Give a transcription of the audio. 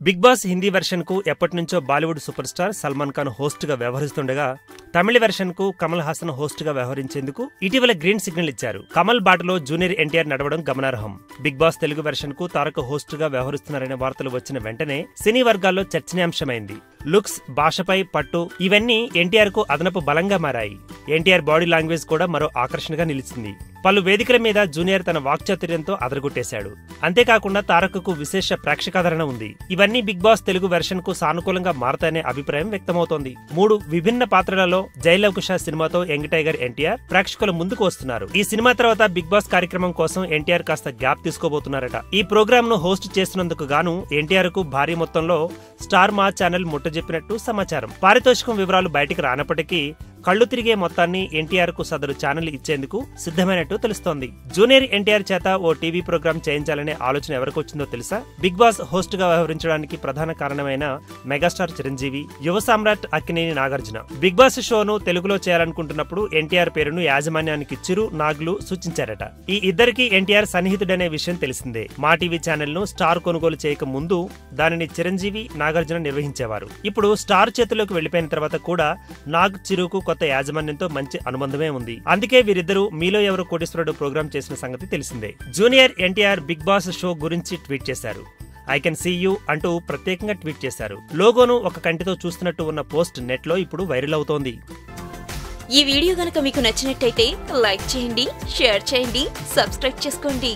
Big boss Hindi version కు ఎప్పటినుంచో Bollywood super star Salman Khan host గా వ్యవహరిస్తుండగా తమిళ వెర్షన్ కు కమల్ హాసన్ హోస్ట్ గా వ్యవహరించేందుకు ఇటీవల గ్రీన్ సిగ్నల్ ఇచ్చారు. కమల్ బాటలో జూనియర్ ఎన్టీఆర్ నడవడం గమనార్హం. బిగ్ బాస్ తెలుగు వెర్షన్ కు తారక హోస్ట్ గా వ్యవహరిస్తున్నారనే వార్తలు వచ్చిన వెంటనే సినీ వర్గాల్లో చర్చనీయాంశమైంది. లుక్స్, భాషపై పట్టు ఇవన్నీ ఎన్టీఆర్ కు అదనపు బలంగా మారాయి. ఎన్టీఆర్ బాడీ లాంగ్వేజ్ కూడా మరో ఆకర్షణగా నిలిచింది. పలు వేదికల మీద జూనియర్ తన వాక్చాతుర్యంతో అదరగొట్టేశాడు. అంతేకాకుండా తారకకు విశేష ప్రేక్షకాదరణ ఉంది. ఇవన్నీ బిగ్ బాస్ తెలుగు వెర్షన్ కు సానుకూలంగా మారతాయనే అభిప్రాయం వ్యక్తమవుతోంది. 3 విభిన్న పాత్రలలో జైలవకుశ సినిమాతో యంగ్ టైగర్ ఎన్టీఆర్ ప్రేక్షకుల ముందుకు వస్తున్నారు. ఈ సినిమా తర్వాత బిగ్ బాస్ కార్యక్రమం కోసం ఎన్టీఆర్ కాస్త గ్యాప్ తీసుకోబోతున్నారట. ఈ ప్రోగ్రామ్ ను హోస్ట్ చేస్తున్నందుకు గాను ఎన్టీఆర్ కు భారీ మొత్తంలో స్టార్ మా ఛానల్ ముట్టజెప్పినట్టు సమాచారం. పారితోషికం వివరాలు బయటికి రానప్పటికీ కళ్లు తిరిగే మొత్తాన్ని ఎన్టీఆర్ కు సదరు ఛానల్ ఇచ్చేందుకు సిద్ధమైనట్టు తెలుస్తోంది. జూనియర్ ఎన్టీఆర్ చేత ఓ టీవీ ప్రోగ్రాం చేయించాలనే ఆలోచన ఎవరికొచ్చిందో తెలుసా? బిగ్ బాస్ హోస్ట్ గా వ్యవహరించడానికి ప్రధాన కారణమైన మెగాస్టార్ చిరంజీవి, యువ సామ్రాట్ అక్కినేని నాగార్జున. బిగ్ బాస్ షోను తెలుగులో చేయాలనుకుంటున్నప్పుడు ఎన్టీఆర్ పేరును యాజమాన్యానికి చిరు, నాగ్లు సూచించారట. ఈ ఇద్దరికి ఎన్టీఆర్ సన్నిహితుడనే విషయం తెలిసిందే. మా టీవీ ఛానల్ ను స్టార్ కొనుగోలు చేయక ముందు దానిని చిరంజీవి, నాగార్జున నిర్వహించేవారు. ఇప్పుడు స్టార్ చేతిలోకి వెళ్లిపోయిన తర్వాత కూడా నాగ్, చిరుకు కొత్త యాజమాన్యంతో మంచి అనుబంధమే ఉంది. అందుకే వీరిద్దరూ మీలో ఎవరు కోటీశ్వరుడు ప్రోగ్రాం చేసిన సంగతి తెలిసిందే. Junior NTR Bigg Boss show గురించి ట్వీట్ చేశారు. ఐ కెన్ సీ యూ అంటూ ప్రత్యేకంగా ట్వీట్ చేశారు. లోగోను ఒక కంటితో చూస్తున్నట్టు ఉన్న పోస్ట్ నెట్ లో ఇప్పుడు వైరల్ అవుతోంది. ఈ వీడియో గనుక మీకు నచ్చినట్టయితే లైక్ చేయండి, షేర్ చేయండి, సబ్స్క్రైబ్ చేసుకోండి.